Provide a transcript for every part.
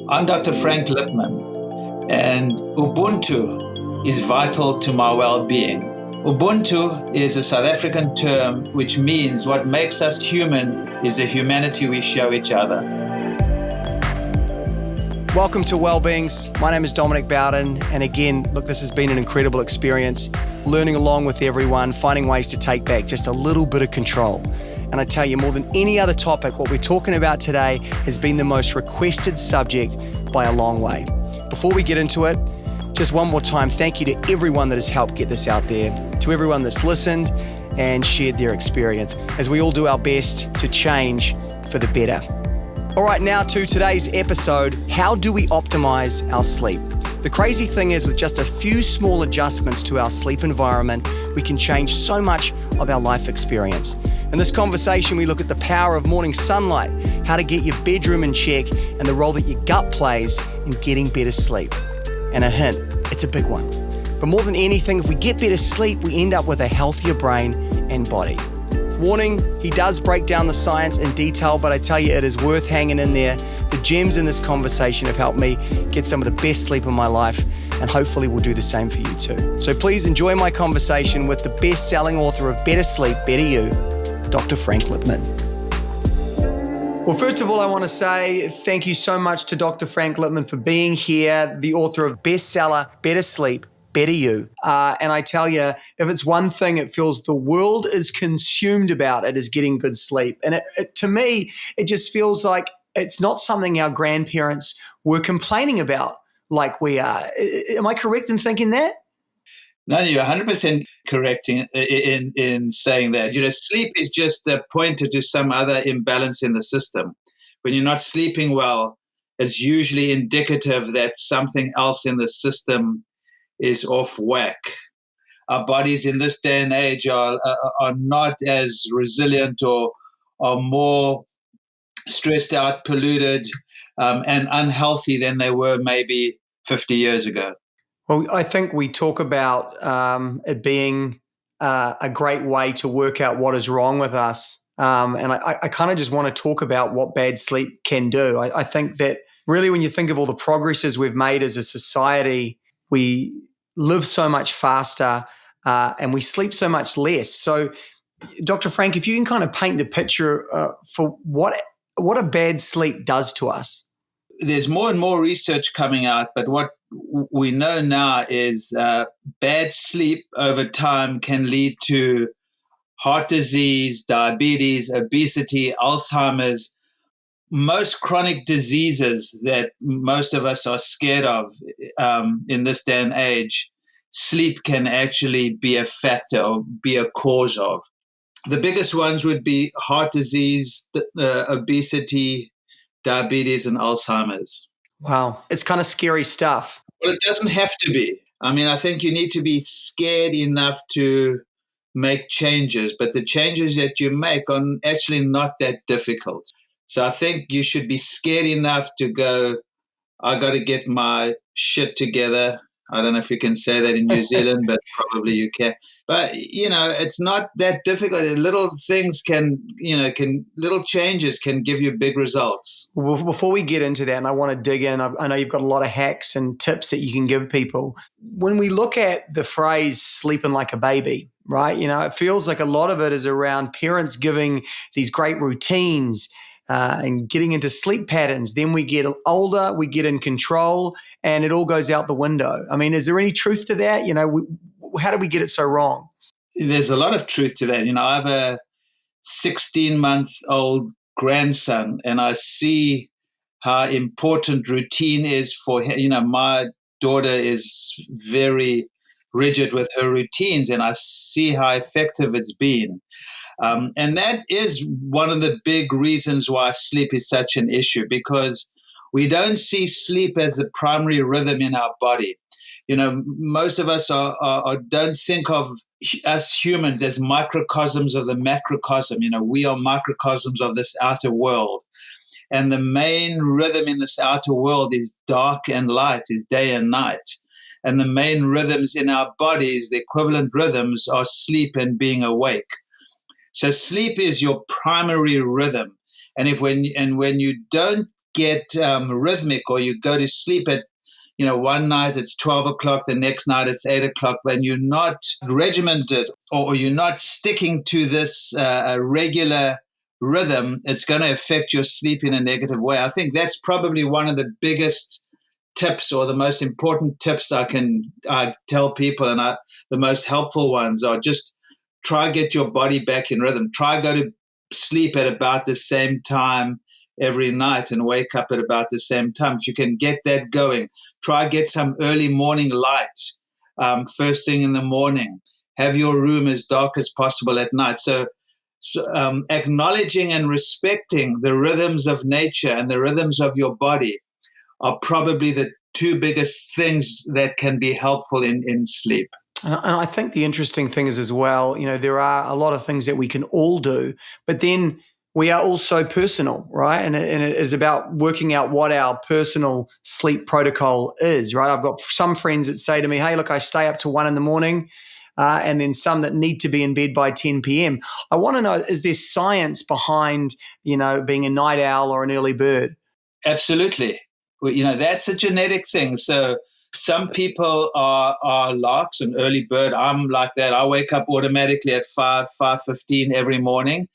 I'm Dr. Frank Lipman, and Ubuntu is vital to my well-being. Ubuntu is a South African term which means what makes us human is the humanity we show each other. Welcome to Wellbeings. My name is Dominic, and again, look, this has been an incredible experience, learning along with everyone, finding ways to take back just a little bit of control. And I tell you, more than any other topic, what we're talking about today has been the most requested subject by a long way. Before we get into it, just one more time, thank you to everyone that has helped get this out there, to everyone that's listened and shared their experience, as we all do our best to change for the better. All right, now to today's episode, how do we optimize our sleep? The crazy thing is, with just a few small adjustments to our sleep environment, we can change so much of our life experience. In this conversation, we look at the power of morning sunlight, how to get your bedroom in check, and the role that your gut plays in getting better sleep. And a hint, it's a big one. But more than anything, if we get better sleep, we end up with a healthier brain and body. Warning, he does break down the science in detail, but I tell you, it is worth hanging in there. The gems in this conversation have helped me get some of the best sleep in my life, and hopefully will do the same for you too. So please enjoy my conversation with the best-selling author of Better Sleep, Better You, Dr. Frank Lipman. Well, first of all, I want to say thank you so much to Dr. Frank Lipman for being here, the author of bestseller, Better Sleep, Better You. And I tell you, if it's one thing it feels the world is consumed about, it is getting good sleep. And to me, it just feels like it's not something our grandparents were complaining about like we are. Am I correct in thinking that? No, you're 100% correct in saying that. You know, sleep is just a pointer to some other imbalance in the system. When you're not sleeping well, it's usually indicative that something else in the system is off whack. Our bodies in this day and age are not as resilient or are more stressed out, polluted, and unhealthy than they were maybe 50 years ago. Well, I think we talk about it being a great way to work out what is wrong with us. And I kind of just want to talk about what bad sleep can do. I think that really when you think of all the progresses we've made as a society, we live so much faster and we sleep so much less. So, Dr. Frank, if you can kind of paint the picture for what a bad sleep does to us. There's more and more research coming out, but what we know now is bad sleep over time can lead to heart disease, diabetes, obesity, Alzheimer's, most chronic diseases that most of us are scared of in this day and age. Sleep can actually be a factor or be a cause of. The biggest ones would be heart disease, obesity, diabetes, and Alzheimer's. Wow. It's kind of scary stuff. Well, it doesn't have to be. I mean, I think you need to be scared enough to make changes, but the changes that you make are actually not that difficult. So I think you should be scared enough to go, I got to get my shit together. I don't know if you can say that in New Zealand, but probably you can. But, you know, it's not that difficult. Little things little changes can give you big results. Well, before we get into that, and I want to dig in, I know you've got a lot of hacks and tips that you can give people. When we look at the phrase sleeping like a baby, right? You know, it feels like a lot of it is around parents giving these great routines and getting into sleep patterns. Then we get older, we get in control, and it all goes out the window. I mean, is there any truth to that? You know, how do we get it so wrong? There's a lot of truth to that. You know, I have a 16-month-old grandson, and I see how important routine is for him. You know, my daughter is very rigid with her routines, and I see how effective it's been. And that is one of the big reasons why sleep is such an issue, because we don't see sleep as the primary rhythm in our body. You know, most of us don't think of us humans as microcosms of the macrocosm. You know, we are microcosms of this outer world. And the main rhythm in this outer world is dark and light, is day and night. And the main rhythms in our bodies, the equivalent rhythms, are sleep and being awake. So sleep is your primary rhythm. And when you don't get rhythmic, or you go to sleep at, one night it's 12 o'clock, the next night it's 8 o'clock, when you're not regimented or you're not sticking to this regular rhythm, it's going to affect your sleep in a negative way. I think that's probably one of the biggest tips, or the most important tips I tell people, and the most helpful ones are just try get your body back in rhythm. Try go to sleep at about the same time every night and wake up at about the same time. If you can get that going, try get some early morning light first thing in the morning. Have your room as dark as possible at night. So acknowledging and respecting the rhythms of nature and the rhythms of your body are probably the two biggest things that can be helpful in sleep. And I think the interesting thing is as well, there are a lot of things that we can all do, but then we are also personal, right? And it is about working out what our personal sleep protocol is, right? I've got some friends that say to me, hey, look, I stay up to 1 a.m, and then some that need to be in bed by 10 p.m. I want to know, is there science behind, being a night owl or an early bird? Absolutely. That's a genetic thing. So some people are larks, an early bird. I'm like that. I wake up automatically at 5:15 every morning.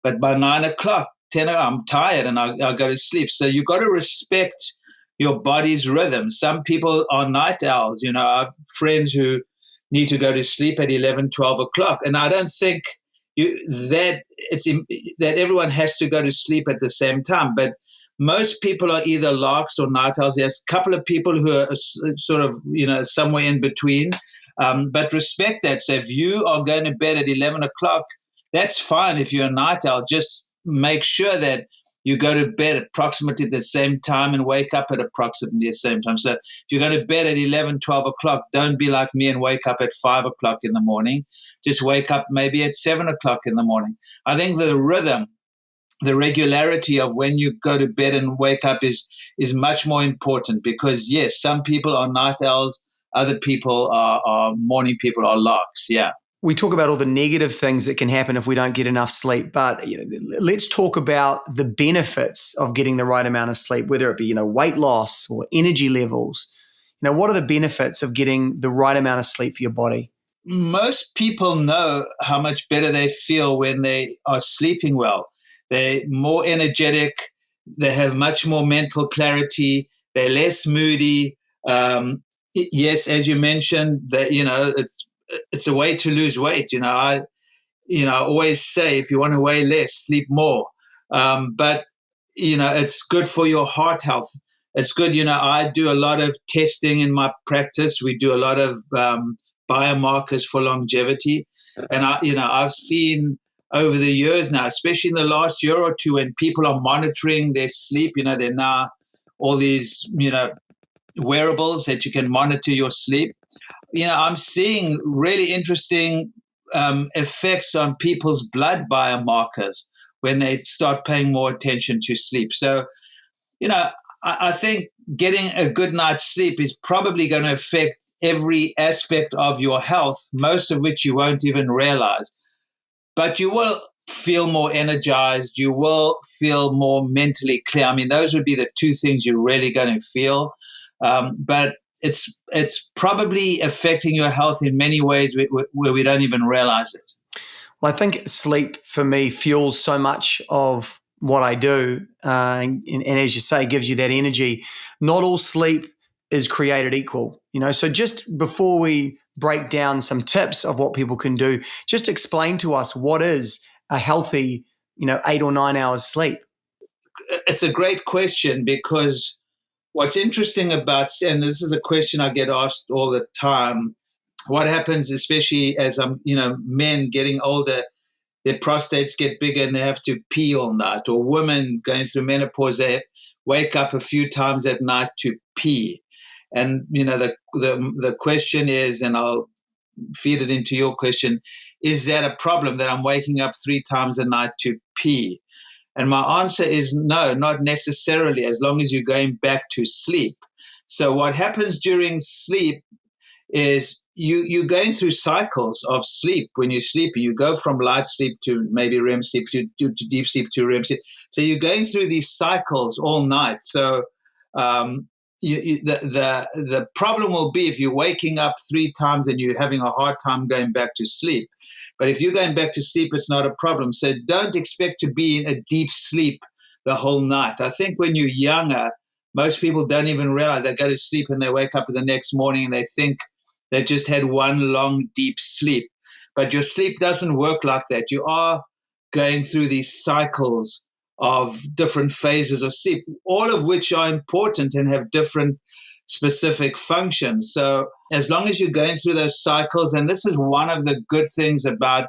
But by 9 o'clock, 10 o'clock, I'm tired and I go to sleep. So you got to respect your body's rhythm. Some people are night owls. I have friends who need to go to sleep at 11, 12 o'clock. And I don't think that everyone has to go to sleep at the same time. But most people are either larks or night owls. There's a couple of people who are sort of, somewhere in between. But respect that. So if you are going to bed at 11 o'clock, that's fine. If you're a night owl, just make sure that you go to bed approximately the same time and wake up at approximately the same time. So if you go to bed at 11, 12 o'clock, don't be like me and wake up at 5 o'clock in the morning. Just wake up maybe at 7 o'clock in the morning. I think the rhythm, the regularity of when you go to bed and wake up is much more important, because, yes, some people are night owls, other people are morning people, are larks, yeah. We talk about all the negative things that can happen if we don't get enough sleep, but let's talk about the benefits of getting the right amount of sleep, whether it be weight loss or energy levels. What are the benefits of getting the right amount of sleep for your body? Most people know how much better they feel when they are sleeping well. They're more energetic. They have much more mental clarity. They're less moody. Yes, as you mentioned, that it's a way to lose weight. I always say, if you want to weigh less, sleep more. But it's good for your heart health. It's good. I do a lot of testing in my practice. We do a lot of biomarkers for longevity, and I've seen over the years now, especially in the last year or two, when people are monitoring their sleep. There are now all these wearables that you can monitor your sleep. I'm seeing really interesting effects on people's blood biomarkers when they start paying more attention to sleep. So, I think getting a good night's sleep is probably going to affect every aspect of your health, most of which you won't even realize. But you will feel more energized. You will feel more mentally clear. I mean, those would be the two things you're really going to feel. But it's probably affecting your health in many ways where we don't even realize it. Well, I think sleep for me fuels so much of what I do, and as you say, gives you that energy. Not all sleep is created equal, So just before we break down some tips of what people can do, just explain to us what is a healthy, 8 or 9 hours sleep. It's a great question, because what's interesting about, and this is a question I get asked all the time, what happens, especially as men getting older, their prostates get bigger and they have to pee all night, or women going through menopause, they wake up a few times at night to pee. And, the question is, and I'll feed it into your question, is that a problem that I'm waking up 3 times a night to pee? And my answer is no, not necessarily, as long as you're going back to sleep. So what happens during sleep is you're going through cycles of sleep. When you sleep, you go from light sleep to maybe REM sleep to deep sleep to REM sleep. So you're going through these cycles all night. So the problem will be if you're waking up 3 times and you're having a hard time going back to sleep. But if you're going back to sleep, it's not a problem. So don't expect to be in a deep sleep the whole night. I think when you're younger, most people don't even realize they go to sleep and they wake up the next morning and they think they've just had one long, deep sleep. But your sleep doesn't work like that. You are going through these cycles of different phases of sleep, all of which are important and have different specific functions. So as long as you're going through those cycles, and this is one of the good things about,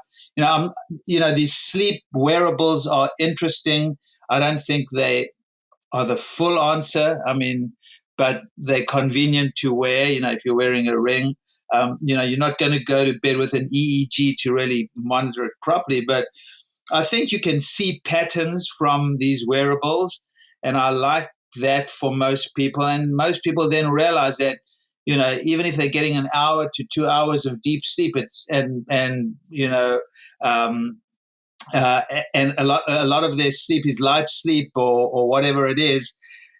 these sleep wearables are interesting. I don't think they are the full answer. I mean, but they're convenient to wear. If you're wearing a ring, you're not going to go to bed with an EEG to really monitor it properly. But I think you can see patterns from these wearables, and I like that for most people. And most people then realize that, even if they're getting an hour to 2 hours of deep sleep, and a lot of their sleep is light sleep or whatever it is.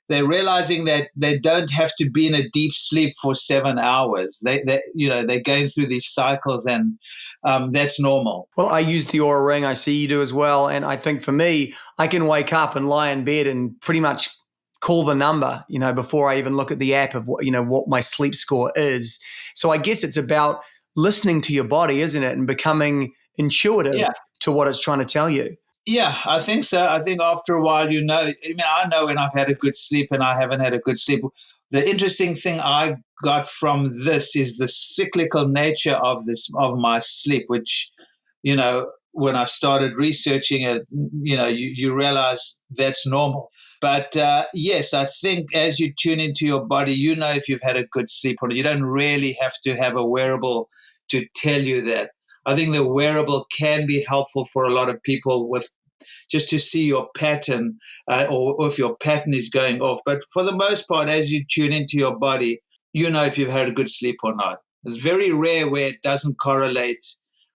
They're realizing that they don't have to be in a deep sleep for 7 hours. They're going through these cycles, and that's normal. Well, I use the Aura Ring. I see you do as well. And I think for me, I can wake up and lie in bed and pretty much call the number, before I even look at the app of what my sleep score is. So I guess it's about listening to your body, isn't it? And becoming intuitive to what it's trying to tell you. Yeah, I think so. I think after a while, I know when I've had a good sleep and I haven't had a good sleep. The interesting thing I got from this is the cyclical nature of my sleep, which, when I started researching it, you realize that's normal. But yes, I think as you tune into your body, if you've had a good sleep or not. You don't really have to have a wearable to tell you that. I think the wearable can be helpful for a lot of people with just to see your pattern or if your pattern is going off. But for the most part, as you tune into your body, if you've had a good sleep or not. It's very rare where it doesn't correlate.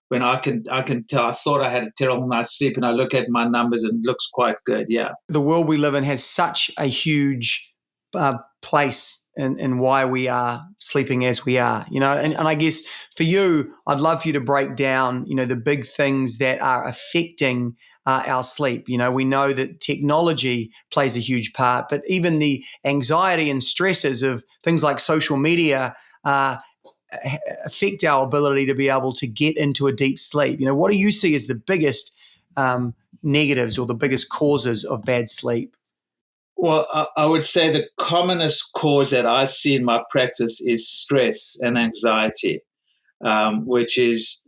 When I can tell, I thought I had a terrible night's sleep and I look at my numbers and it looks quite good. Yeah. The world we live in has such a huge place in why we are sleeping as we are, and I guess for you, I'd love for you to break down, the big things that are affecting our sleep. We know that technology plays a huge part, but even the anxiety and stresses of things like social media affect our ability to be able to get into a deep sleep. What do you see as the biggest negatives or the biggest causes of bad sleep? Well, I would say the commonest cause that I see in my practice is stress and anxiety, which is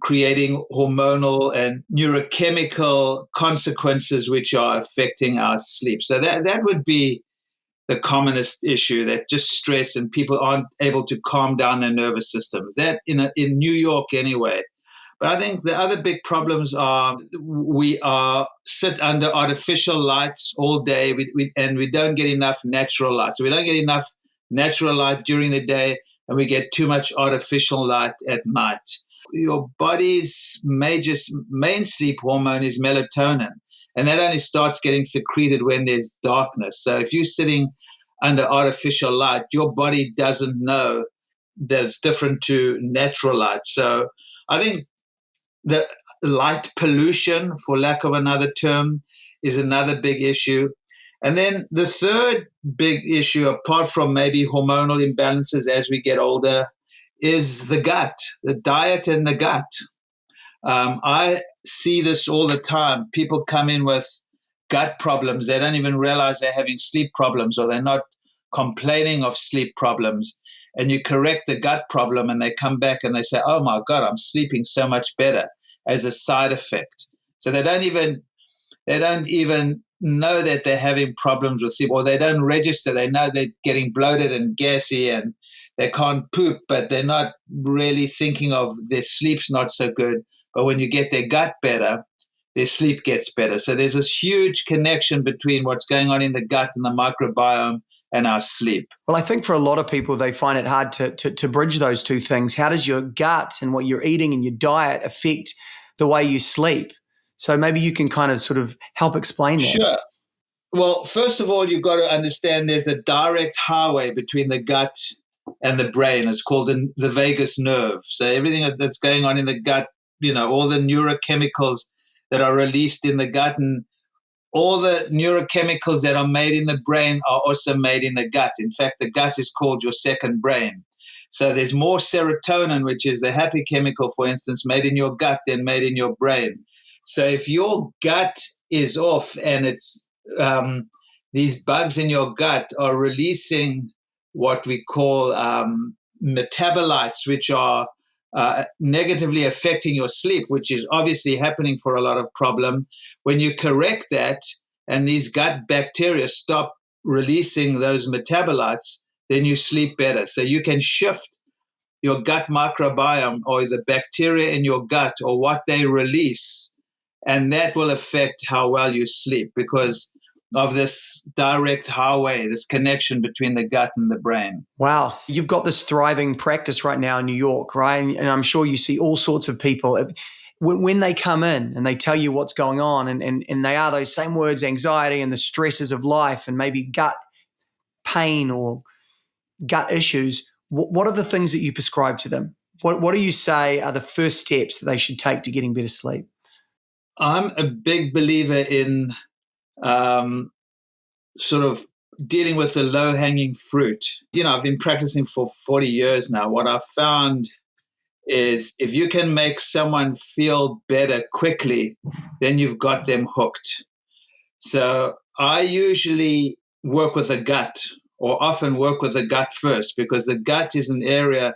creating hormonal and neurochemical consequences which are affecting our sleep. So that would be the commonest issue, that just stress and people aren't able to calm down their nervous systems. That in New York anyway. But I think the other big problems are we sit under artificial lights all day, and we don't get enough natural light. So we don't get enough natural light during the day, and we get too much artificial light at night. Your body's main sleep hormone is melatonin, and that only starts getting secreted when there's darkness. So if you're sitting under artificial light, your body doesn't know that it's different to natural light. So I think the light pollution, for lack of another term, is another big issue. And then the third big issue, apart from maybe hormonal imbalances as we get older, is the gut, the diet and the gut. I see this all the time. People come in with gut problems. They don't even realize they're having sleep problems, or they're not complaining of sleep problems. And you correct the gut problem and they come back and they say, oh my God, I'm sleeping so much better as a side effect. So they don't even know that they're having problems with sleep, or they don't register. They know they're getting bloated and gassy and they can't poop, but they're not really thinking of their sleep's not so good. But when you get their gut better, their sleep gets better. So there's this huge connection between what's going on in the gut and the microbiome and our sleep. Well, I think for a lot of people, they find it hard to bridge those two things. How does your gut and what you're eating and your diet affect the way you sleep? So maybe you can kind of sort of help explain that. Sure. Well, first of all, you've got to understand there's a direct highway between the gut and the brain. It's called the vagus nerve. So everything that's going on in the gut, all the neurochemicals that are released in the gut and all the neurochemicals that are made in the brain are also made in the gut. In fact, the gut is called your second brain. So there's more serotonin, which is the happy chemical, for instance, made in your gut than made in your brain. So if your gut is off and it's these bugs in your gut are releasing what we call metabolites, which are negatively affecting your sleep, which is obviously happening for a lot of problem. When you correct that and these gut bacteria stop releasing those metabolites, then you sleep better. So you can shift your gut microbiome or the bacteria in your gut or what they release, and that will affect how well you sleep because of this direct highway, this connection between the gut and the brain. Wow. You've got this thriving practice right now in New York, right? And I'm sure you see all sorts of people when they come in and they tell you what's going on and they are those same words, anxiety and the stresses of life and maybe gut pain or gut issues. What are the things that you prescribe to them? What do you say are the first steps that they should take to getting better sleep? I'm a big believer in sort of dealing with the low-hanging fruit. I've been practicing for 40 years now. What I've found is if you can make someone feel better quickly, then you've got them hooked. So I usually work with the gut or often work with the gut first because the gut is an area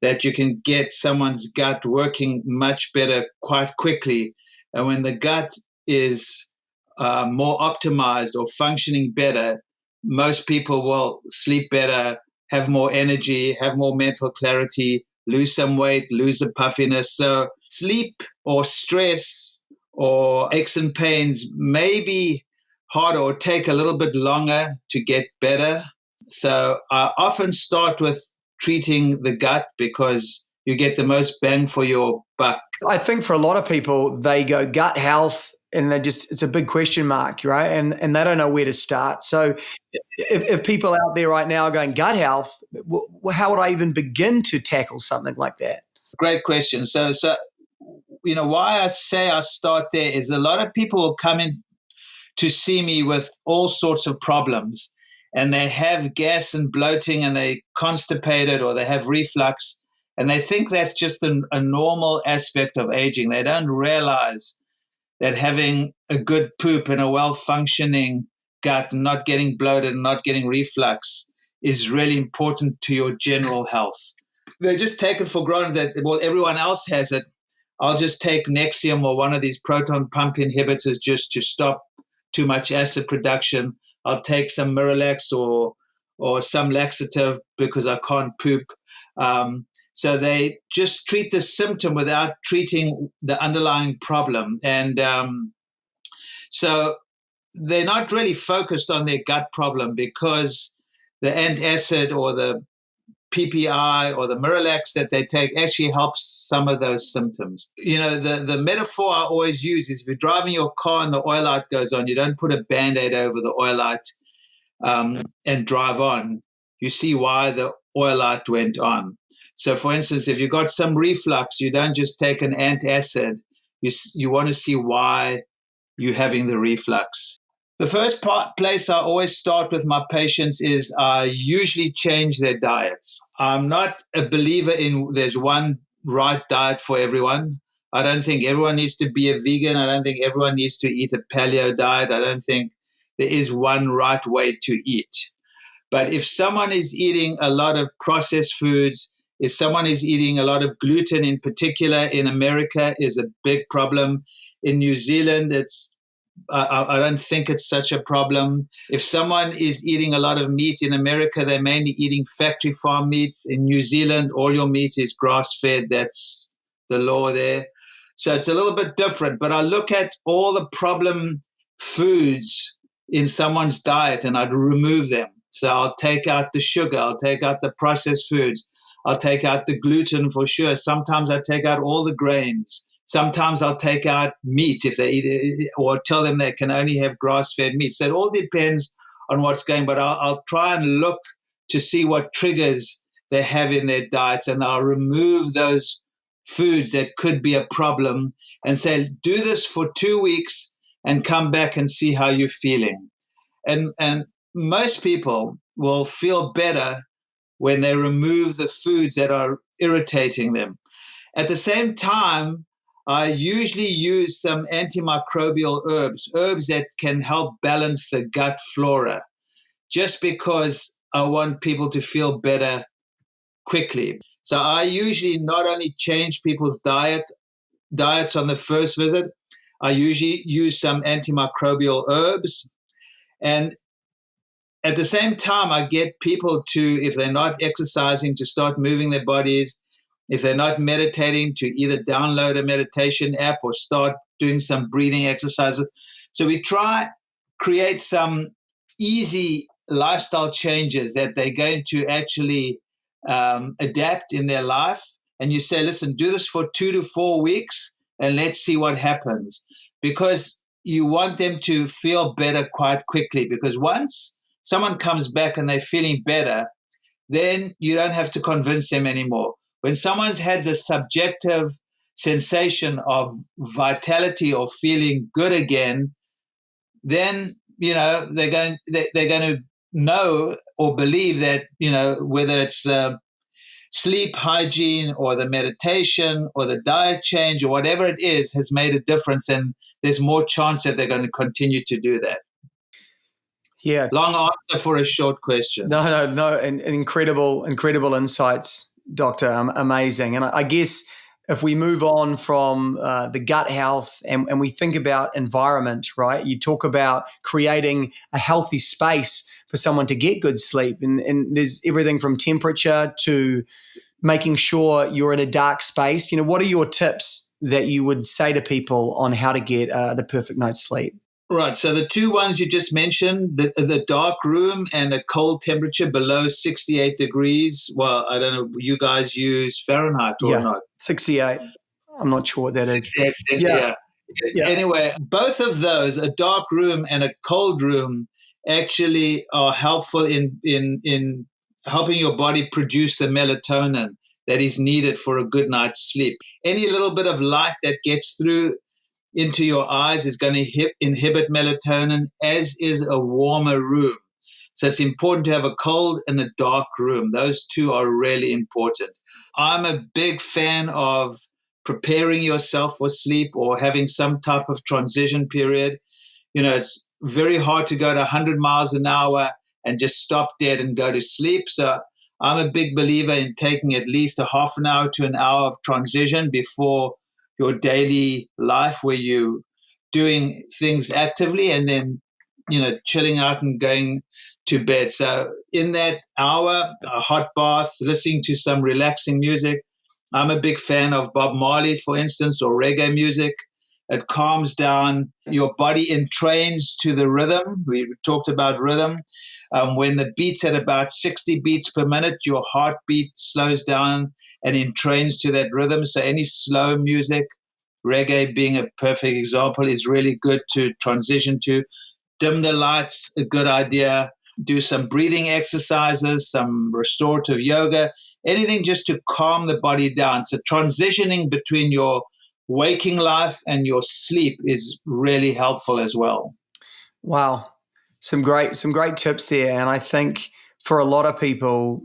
that you can get someone's gut working much better quite quickly. And when the gut is more optimized or functioning better, most people will sleep better, have more energy, have more mental clarity, lose some weight, lose the puffiness. So sleep or stress or aches and pains may be harder or take a little bit longer to get better. So I often start with treating the gut because you get the most bang for your buck. I think for a lot of people, they go gut health and it's a big question mark, right? And they don't know where to start. So if people out there right now are going gut health, how would I even begin to tackle something like that? Great question. So why I say I start there is a lot of people will come in to see me with all sorts of problems and they have gas and bloating and they constipated or they have reflux and they think that's just a normal aspect of aging. They don't realize that having a good poop and a well-functioning gut and not getting bloated and not getting reflux is really important to your general health. They just take it for granted that, well, everyone else has it. I'll just take Nexium or one of these proton pump inhibitors just to stop too much acid production. I'll take some Miralax or some laxative because I can't poop. So they just treat the symptom without treating the underlying problem. And so they're not really focused on their gut problem because the antacid or the PPI or the Miralax that they take actually helps some of those symptoms. The metaphor I always use is if you're driving your car and the oil light goes on, you don't put a Band-Aid over the oil light and drive on. You see why the oil light went on. So, for instance, if you've got some reflux, you don't just take an antacid. You want to see why you're having the reflux. The first place I always start with my patients is I usually change their diets. I'm not a believer in there's one right diet for everyone. I don't think everyone needs to be a vegan. I don't think everyone needs to eat a paleo diet. I don't think there is one right way to eat. But if someone is eating a lot of processed foods, if someone is eating a lot of gluten in particular, in America is a big problem. In New Zealand, I don't think it's such a problem. If someone is eating a lot of meat in America, they're mainly eating factory farm meats. In New Zealand, all your meat is grass-fed. That's the law there. So it's a little bit different, but I look at all the problem foods in someone's diet and I'd remove them. So I'll take out the sugar, I'll take out the processed foods, I'll take out the gluten for sure. Sometimes I take out all the grains. Sometimes I'll take out meat if they eat it, or tell them they can only have grass-fed meat. So it all depends on what's going, but I'll try and look to see what triggers they have in their diets, and I'll remove those foods that could be a problem and say, do this for 2 weeks and come back and see how you're feeling. And most people will feel better when they remove the foods that are irritating them. At the same time, I usually use some antimicrobial herbs that can help balance the gut flora, just because I want people to feel better quickly. So I usually not only change people's diets on the first visit, I usually use some antimicrobial herbs. And at the same time, I get people to, if they're not exercising, to start moving their bodies. If they're not meditating, to either download a meditation app or start doing some breathing exercises. So we try create some easy lifestyle changes that they're going to actually adapt in their life. And you say, listen, do this for 2 to 4 weeks and let's see what happens. Because you want them to feel better quite quickly. Because once someone comes back and they're feeling better, then you don't have to convince them anymore. When someone's had the subjective sensation of vitality or feeling good again, then, they're going to know or believe that, whether it's sleep hygiene or the meditation or the diet change or whatever it is has made a difference, and there's more chance that they're going to continue to do that. Yeah. Long answer for a short question. No, and incredible insights, Doctor. Amazing. And I guess if we move on from the gut health and we think about environment, right? You talk about creating a healthy space for someone to get good sleep. And there's everything from temperature to making sure you're in a dark space. What are your tips that you would say to people on how to get the perfect night's sleep? Right. So the two ones you just mentioned, the dark room and a cold temperature below 68 degrees. Well, I don't know, you guys use Fahrenheit or not? 68. I'm not sure what that 68, is. Yeah. Anyway, both of those, a dark room and a cold room, actually are helpful in helping your body produce the melatonin that is needed for a good night's sleep. Any little bit of light that gets through into your eyes is going to inhibit melatonin, as is a warmer room. So it's important to have a cold and a dark room. Those two are really important. I'm a big fan of preparing yourself for sleep or having some type of transition period. It's very hard to go to 100 miles an hour and just stop dead and go to sleep. So I'm a big believer in taking at least a half an hour to an hour of transition before your daily life, where you're doing things actively and then, chilling out and going to bed. So in that hour, a hot bath, listening to some relaxing music. I'm a big fan of Bob Marley, for instance, or reggae music. It calms down. Your body entrains to the rhythm. We talked about rhythm. When the beat's at about 60 beats per minute, your heartbeat slows down and entrains to that rhythm. So any slow music, reggae being a perfect example, is really good to transition to. Dim the lights, a good idea. Do some breathing exercises, some restorative yoga, anything just to calm the body down. So transitioning between your waking life and your sleep is really helpful as well. Wow. Some great tips there. And I think for a lot of people,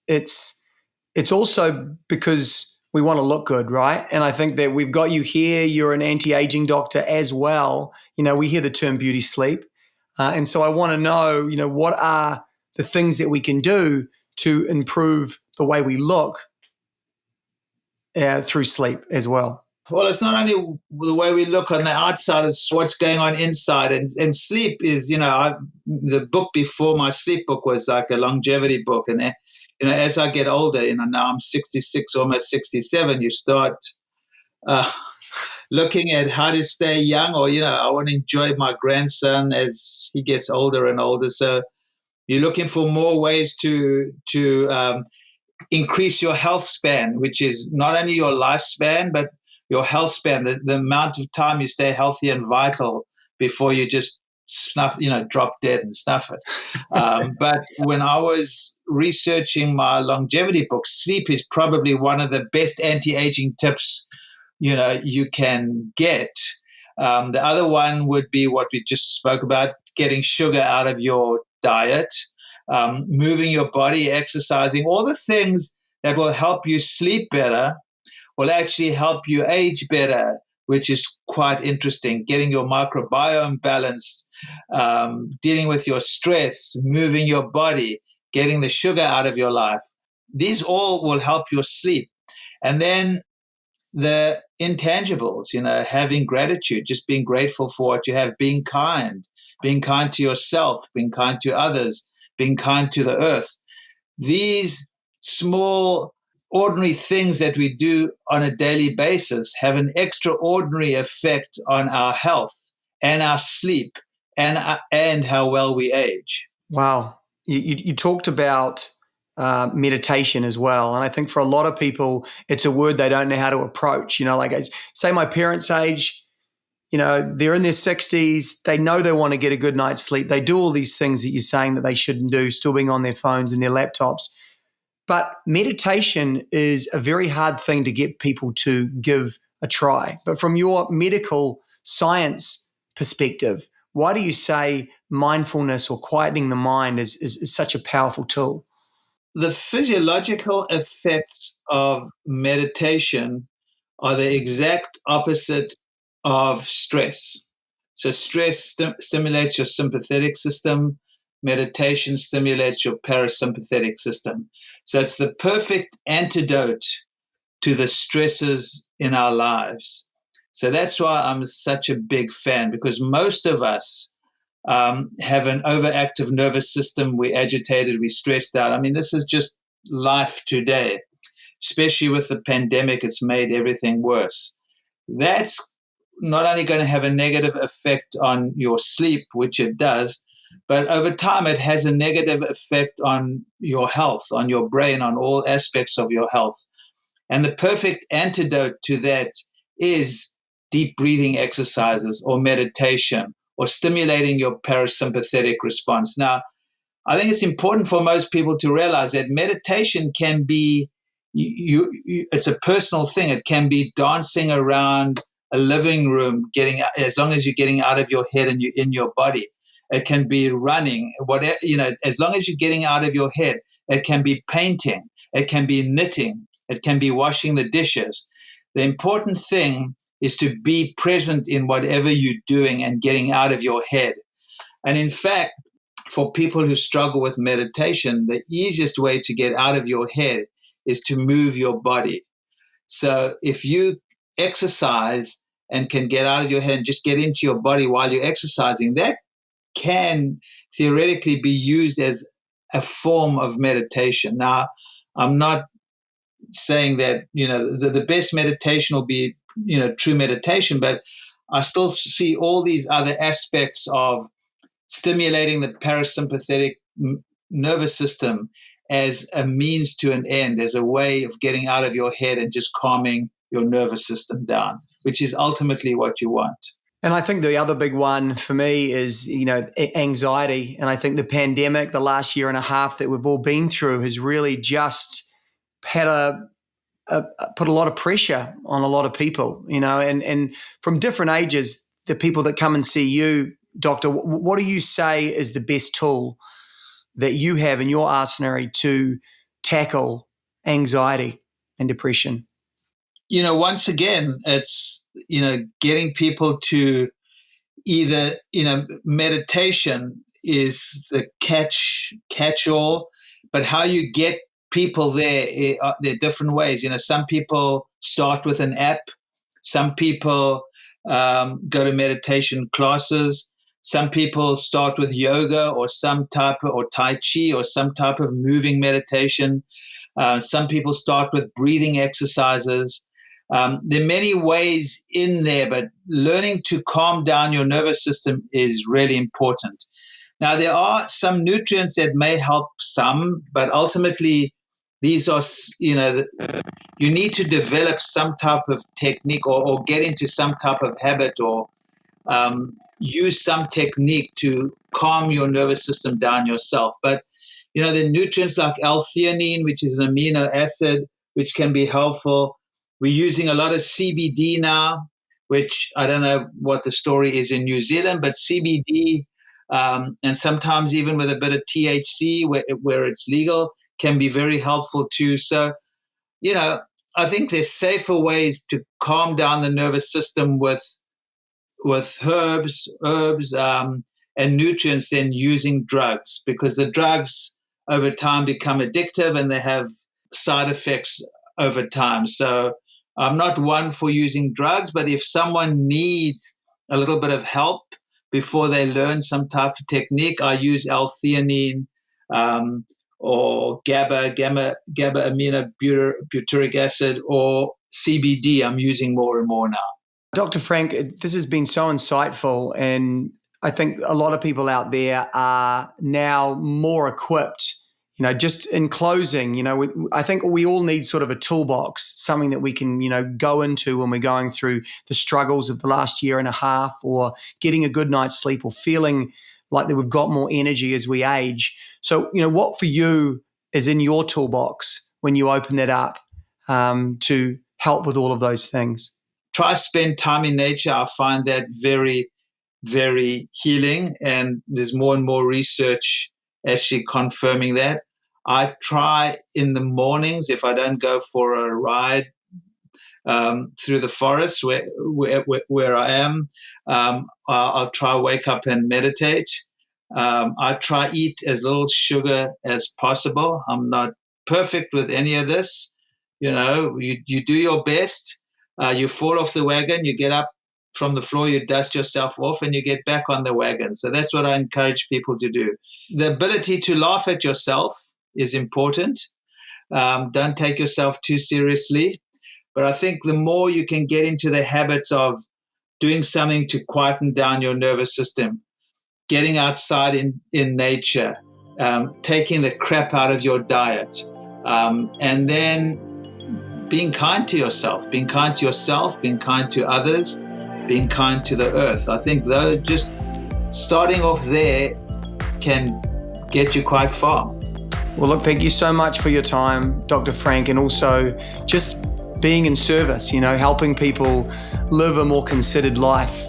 it's also because we want to look good, right? And I think that we've got you here. You're an anti-aging doctor as well. We hear the term beauty sleep. And so I want to know, what are the things that we can do to improve the way we look through sleep as well? Well, it's not only the way we look on the outside, it's what's going on inside. And sleep is, the book before my sleep book was like a longevity book. And, as I get older, now I'm 66, almost 67, you start uh, looking at how to stay young, or I want to enjoy my grandson as he gets older and older. So you're looking for more ways to increase your health span, which is not only your lifespan, but your health span, the amount of time you stay healthy and vital before you just drop dead and stuff it. But when I was researching my longevity book, sleep is probably one of the best anti-aging tips, you can get. The other one would be what we just spoke about, getting sugar out of your diet, moving your body, exercising, all the things that will help you sleep better will actually help you age better, which is quite interesting. Getting your microbiome balanced, dealing with your stress, moving your body, getting the sugar out of your life. These all will help your sleep. And then the intangibles, having gratitude, just being grateful for what you have, being kind to yourself, being kind to others, being kind to the earth. These small, ordinary things that we do on a daily basis have an extraordinary effect on our health and our sleep and how well we age. Wow. You talked about meditation as well. And I think for a lot of people, it's a word they don't know how to approach. Like say my parents' age, they're in their 60s. They know they want to get a good night's sleep. They do all these things that you're saying that they shouldn't do, still being on their phones and their laptops. But meditation is a very hard thing to get people to give a try. But from your medical science perspective, why do you say mindfulness or quietening the mind is such a powerful tool? The physiological effects of meditation are the exact opposite of stress. So stress stimulates your sympathetic system. Meditation stimulates your parasympathetic system. So it's the perfect antidote to the stresses in our lives. So that's why I'm such a big fan, because most of us have an overactive nervous system. We're agitated, we're stressed out. I mean, this is just life today, especially with the pandemic. It's made everything worse. That's not only going to have a negative effect on your sleep, which it does, but over time it has a negative effect on your health, on your brain, on all aspects of your health. And the perfect antidote to that is deep breathing exercises or meditation or stimulating your parasympathetic response. Now, I think it's important for most people to realize that meditation can be, it's a personal thing. It can be dancing around a living room, as long as you're getting out of your head and you're in your body. It can be running, whatever, as long as you're getting out of your head. It can be painting. It can be knitting. It can be washing the dishes. The important thing is to be present in whatever you're doing and getting out of your head. And in fact, for people who struggle with meditation, the easiest way to get out of your head is to move your body. So if you exercise and can get out of your head and just get into your body while you're exercising, that can theoretically be used as a form of meditation. Now, I'm not saying that, the best meditation will be, true meditation, but I still see all these other aspects of stimulating the parasympathetic nervous system as a means to an end, as a way of getting out of your head and just calming your nervous system down, which is ultimately what you want. And I think the other big one for me is, anxiety. And I think the pandemic, the last year and a half that we've all been through, has really just had put a lot of pressure on a lot of people, and from different ages, the people that come and see you, Doctor, what do you say is the best tool that you have in your arsenal to tackle anxiety and depression? Once again, it's, getting people to either, meditation is the catch-all, but how you get people there are different ways. Some people start with an app. Some people go to meditation classes. Some people start with yoga or or Tai Chi or some type of moving meditation. Some people start with breathing exercises. There are many ways in there, but learning to calm down your nervous system is really important. Now, there are some nutrients that may help some, but ultimately these are, you need to develop some type of technique or get into some type of habit or use some technique to calm your nervous system down yourself. But, the nutrients like L-theanine, which is an amino acid, which can be helpful. We're using a lot of CBD now, which I don't know what the story is in New Zealand, but CBD and sometimes even with a bit of THC where it's legal can be very helpful too. So, I think there's safer ways to calm down the nervous system with herbs, and nutrients than using drugs, because the drugs over time become addictive and they have side effects over time. So I'm not one for using drugs, but if someone needs a little bit of help before they learn some type of technique, I use L-theanine or GABA aminobutyric acid, or CBD I'm using more and more now. Dr. Frank, this has been so insightful, and I think a lot of people out there are now more equipped. Just in closing, I think we all need sort of a toolbox, something that we can, go into when we're going through the struggles of the last year and a half, or getting a good night's sleep, or feeling like that we've got more energy as we age. So, what for you is in your toolbox when you open it up to help with all of those things? Try spend time in nature. I find that very, very healing, and there's more and more research actually confirming that. I try in the mornings, if I don't go for a ride through the forest where I am, I'll try wake up and meditate. I try eat as little sugar as possible. I'm not perfect with any of this. You do your best. You fall off the wagon, you get up from the floor, you dust yourself off, and you get back on the wagon. So that's what I encourage people to do. The ability to laugh at yourself is important. Don't take yourself too seriously. But I think the more you can get into the habits of doing something to quieten down your nervous system, getting outside in nature, taking the crap out of your diet, and then being kind to yourself, being kind to others, being kind to the earth. I think though just starting off there can get you quite far. Well, look, thank you so much for your time, Dr. Frank, and also just being in service, helping people live a more considered life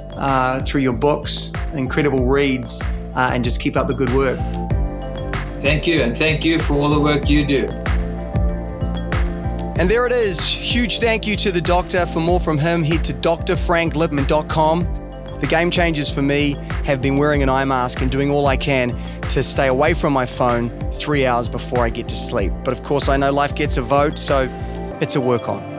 through your books, incredible reads, and just keep up the good work. Thank you, and thank you for all the work you do. And there it is. Huge thank you to the doctor. For more from him, head to drfranklipman.com. The game changers for me have been wearing an eye mask and doing all I can to stay away from my phone 3 hours before I get to sleep. But of course, I know life gets a vote, so it's a work on.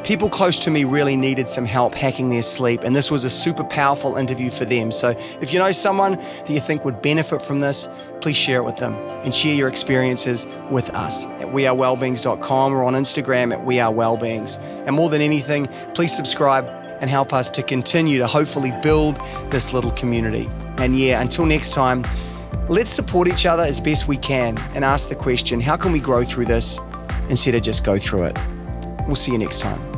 People close to me really needed some help hacking their sleep, and this was a super powerful interview for them. So if you know someone that you think would benefit from this, please share it with them and share your experiences with us at wearewellbeings.com or on Instagram at wearewellbeings. And more than anything, please subscribe and help us to continue to hopefully build this little community. And yeah, until next time, let's support each other as best we can and ask the question, how can we grow through this instead of just go through it? We'll see you next time.